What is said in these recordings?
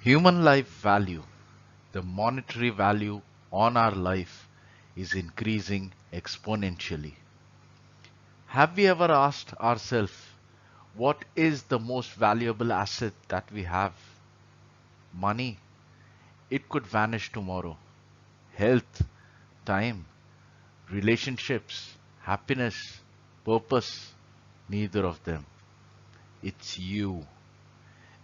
Human life value, the monetary value on our life, is increasing exponentially. Have we ever asked ourselves what is the most valuable asset that we have? Money. It could vanish tomorrow. Health, time, relationships, happiness, purpose. Neither of them. It's you.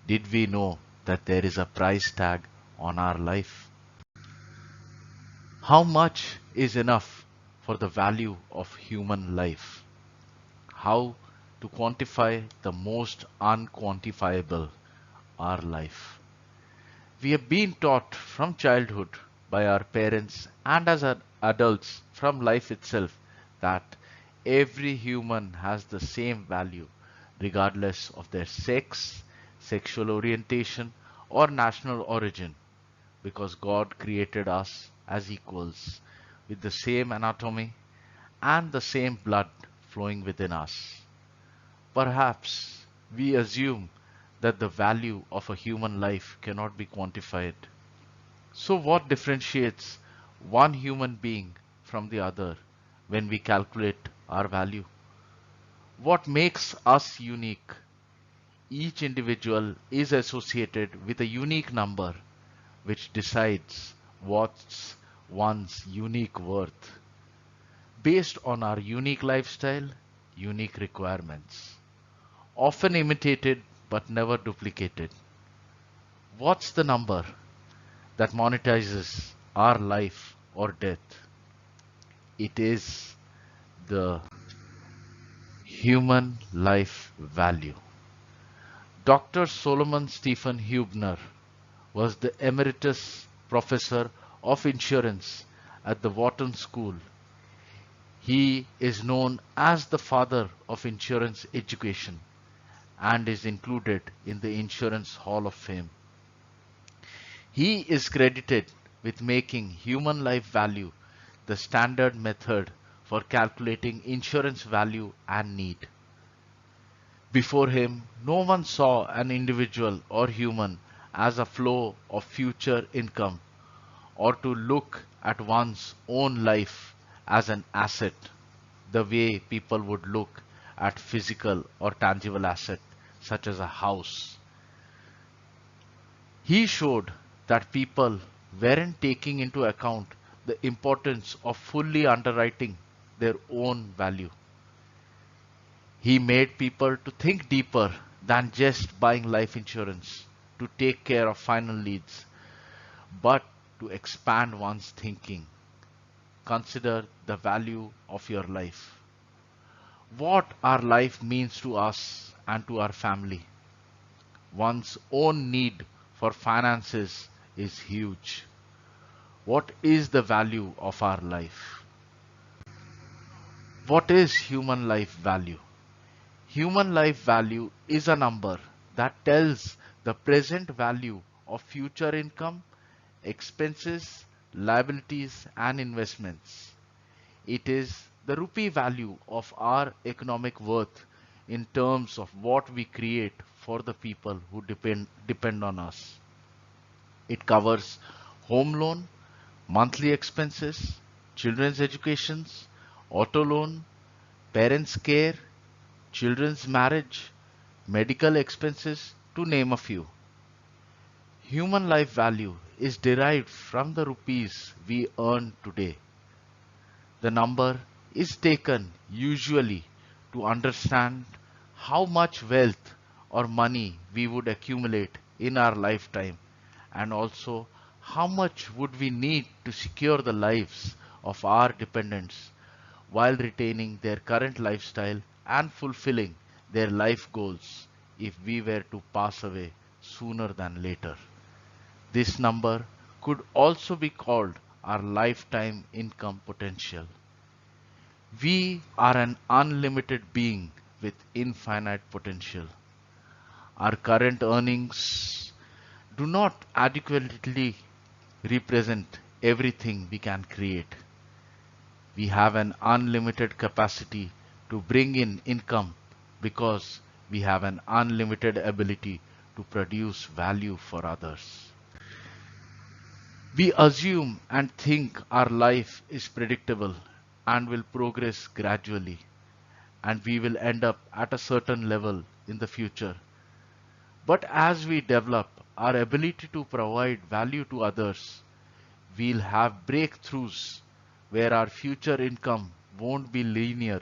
Did we know that there is a price tag on our life? How much is enough for the value of human life? How to quantify the most unquantifiable, our life? We have been taught from childhood by our parents and as adults from life itself that every human has the same value regardless of their sex, sexual orientation, or national origin, because God created us as equals with the same anatomy and the same blood flowing within us. Perhaps we assume that the value of a human life cannot be quantified. So, what differentiates one human being from the other when we calculate our value? What makes us unique? Each individual is associated with a unique number which decides what's one's unique worth based on our unique lifestyle, unique requirements, often imitated but never duplicated. What's the number that monetizes our life or death? It is the human life value. Dr. Solomon Stephen Hubner was the emeritus professor of insurance at the Wharton School. He is known as the father of insurance education and is included in the Insurance Hall of Fame. He is credited with making human life value the standard method for calculating insurance value and need. Before him, no one saw an individual or human as a flow of future income or to look at one's own life as an asset, the way people would look at physical or tangible asset such as a house. He showed that people weren't taking into account the importance of fully underwriting their own value. He made people to think deeper than just buying life insurance to take care of final needs, but to expand one's thinking. Consider the value of your life. What our life means to us and to our family. One's own need for finances is huge. What is the value of our life? What is human life value? Human life value is a number that tells the present value of future income, expenses, liabilities, and investments. It is the rupee value of our economic worth in terms of what we create for the people who depend on us. It covers home loan, monthly expenses, children's educations, auto loan, parents' care, children's marriage, medical expenses, to name a few. Human life value is derived from the rupees we earn today. The number is taken usually to understand how much wealth or money we would accumulate in our lifetime and also how much would we need to secure the lives of our dependents while retaining their current lifestyle and fulfilling their life goals if we were to pass away sooner than later. This number could also be called our lifetime income potential. We are an unlimited being with infinite potential. Our current earnings do not adequately represent everything we can create. We have an unlimited capacity to bring in income because we have an unlimited ability to produce value for others. We assume and think our life is predictable and will progress gradually, and we will end up at a certain level in the future. But as we develop our ability to provide value to others, we'll have breakthroughs where our future income won't be linear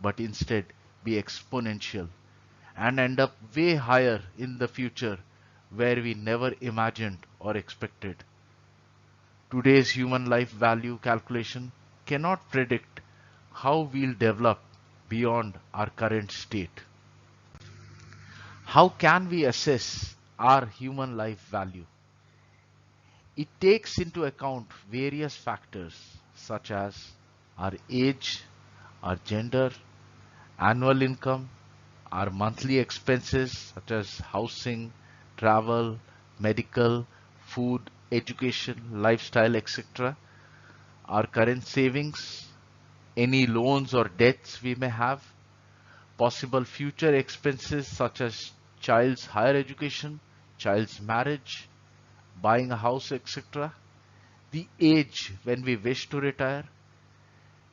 but instead be exponential and end up way higher in the future where we never imagined or expected. Today's human life value calculation cannot predict how we'll develop beyond our current state. How can we assess our human life value? It takes into account various factors such as our age, our gender, annual income, our monthly expenses such as housing, travel, medical, food, education, lifestyle, etc., our current savings, any loans or debts we may have, possible future expenses such as child's higher education, child's marriage, buying a house, etc., the age when we wish to retire,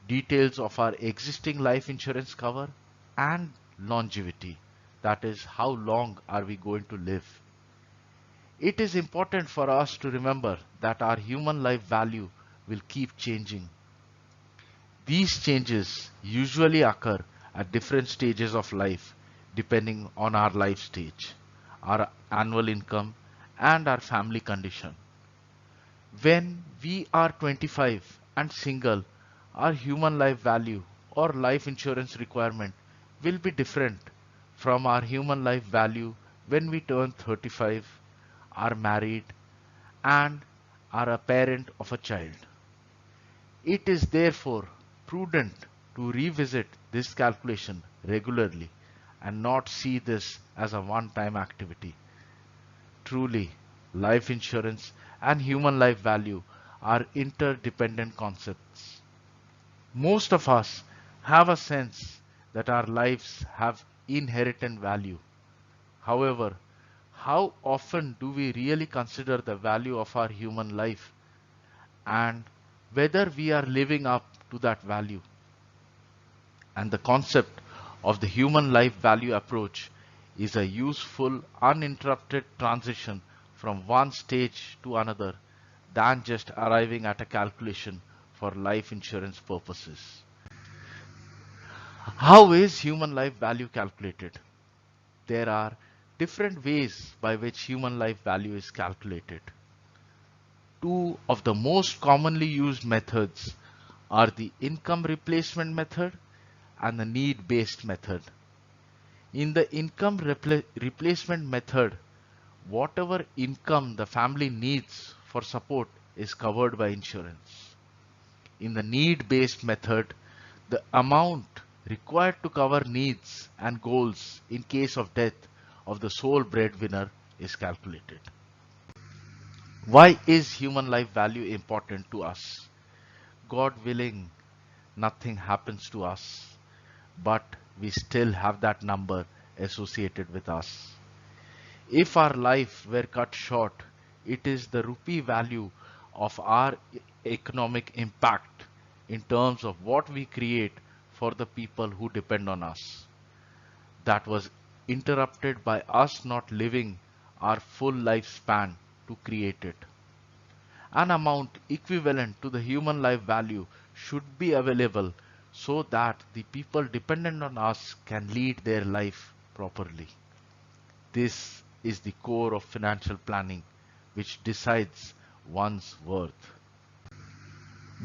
details of our existing life insurance cover, and longevity. That is, how long are we going to live? It is important for us to remember that our human life value will keep changing. These changes usually occur at different stages of life depending on our life stage, our annual income, and our family condition. When we are 25 and single, our human life value or life insurance requirement will be different from our human life value when we turn 35, are married, and are a parent of a child. It is therefore prudent to revisit this calculation regularly and not see this as a one-time activity. Truly, life insurance and human life value are interdependent concepts. Most of us have a sense that our lives have inherent value. However, how often do we really consider the value of our human life and whether we are living up to that value? And the concept of the human life value approach is a useful, uninterrupted transition from one stage to another than just arriving at a calculation for life insurance purposes. How is human life value calculated? There are different ways by which human life value is calculated. Two of the most commonly used methods are the income replacement method and the need-based method. In the income replacement method, whatever income the family needs for support is covered by insurance. In the need-based method, the amount required to cover needs and goals in case of death of the sole breadwinner is calculated. Why is human life value important to us? God willing, nothing happens to us, but we still have that number associated with us. If our life were cut short, it is the rupee value of our economic impact in terms of what we create for the people who depend on us. That was interrupted by us not living our full lifespan to create it. An amount equivalent to the human life value should be available so that the people dependent on us can lead their life properly. This is the core of financial planning, which decides one's worth.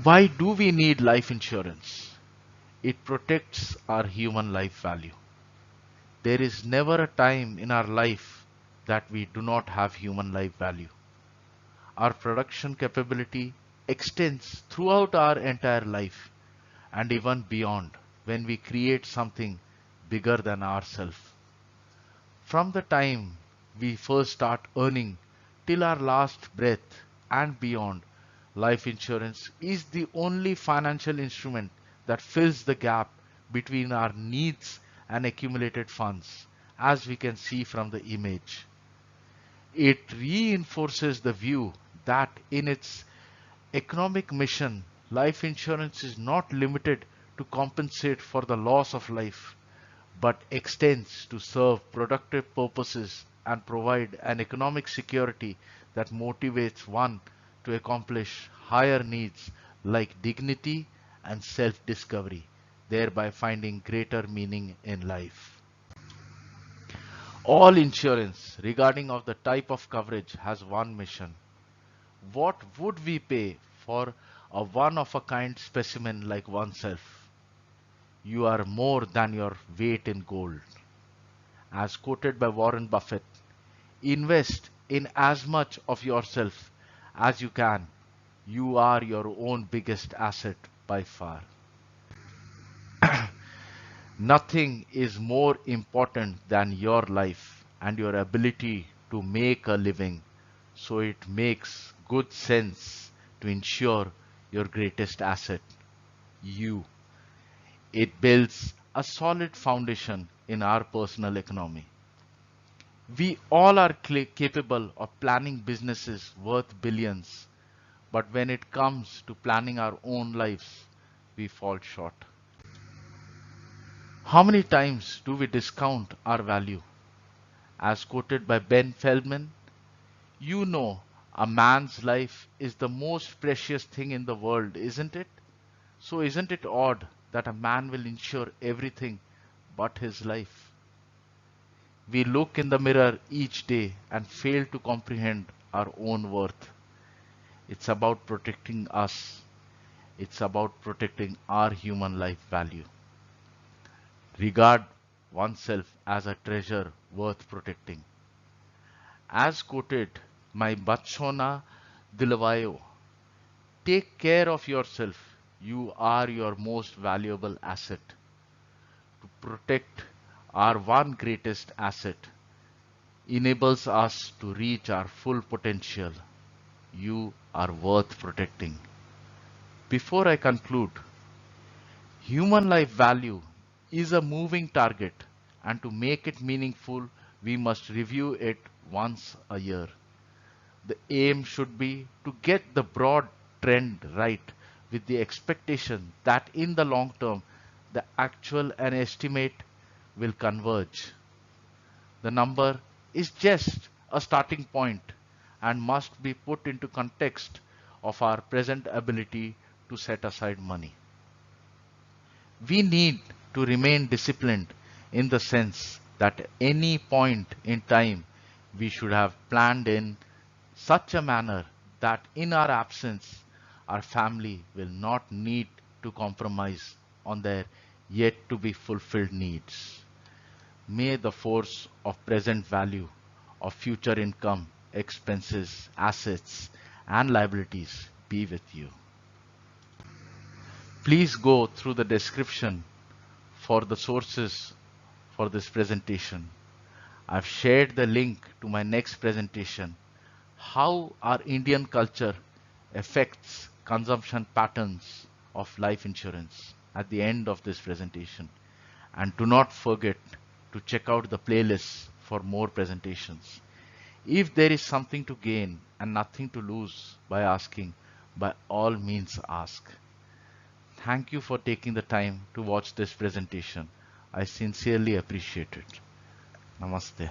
Why do we need life insurance? It protects our human life value. There is never a time in our life that we do not have human life value. Our production capability extends throughout our entire life and even beyond when we create something bigger than ourselves. From the time we first start earning till our last breath and beyond, life insurance is the only financial instrument that fills the gap between our needs and accumulated funds, as we can see from the image. It reinforces the view that in its economic mission, life insurance is not limited to compensate for the loss of life, but extends to serve productive purposes and provide an economic security that motivates one to accomplish higher needs like dignity and self discovery, thereby finding greater meaning in life. All insurance, regarding of the type of coverage, has one mission. What would we pay for a one of a kind specimen like oneself? You are more than your weight in gold. As quoted by Warren Buffett, invest in as much of yourself as you can. You are your own biggest asset by far. Nothing is more important than your life and your ability to make a living. So it makes good sense to insure your greatest asset, you. It builds a solid foundation in our personal economy. We all are capable of planning businesses worth billions, but when it comes to planning our own lives, we fall short. How many times do we discount our value? As quoted by Ben Feldman, you know, a man's life is the most precious thing in the world, isn't it? So, isn't it odd that a man will insure everything but his life? We look in the mirror each day and fail to comprehend our own worth. It's about protecting us, it's about protecting our human life value. Regard oneself as a treasure worth protecting. As quoted by Bachona Dilavayo, take care of yourself. You are your most valuable asset. To protect our one greatest asset enables us to reach our full potential. You are worth protecting. Before I conclude, human life value is a moving target, and to make it meaningful, we must review it once a year. The aim should be to get the broad trend right with the expectation that in the long term, the actual and estimate will converge. The number is just a starting point and must be put into context of our present ability to set aside money. We need to remain disciplined in the sense that at any point in time we should have planned in such a manner that in our absence our family will not need to compromise on their yet to be fulfilled needs. May the force of present value, of future income, expenses, assets, and liabilities be with you. Please go through the description for the sources for this presentation. I've shared the link to my next presentation, how our Indian culture affects consumption patterns of life insurance, at the end of this presentation. And do not forget to check out the playlist for more presentations. If there is something to gain and nothing to lose by asking, by all means ask. Thank you for taking the time to watch this presentation. I sincerely appreciate it. Namaste.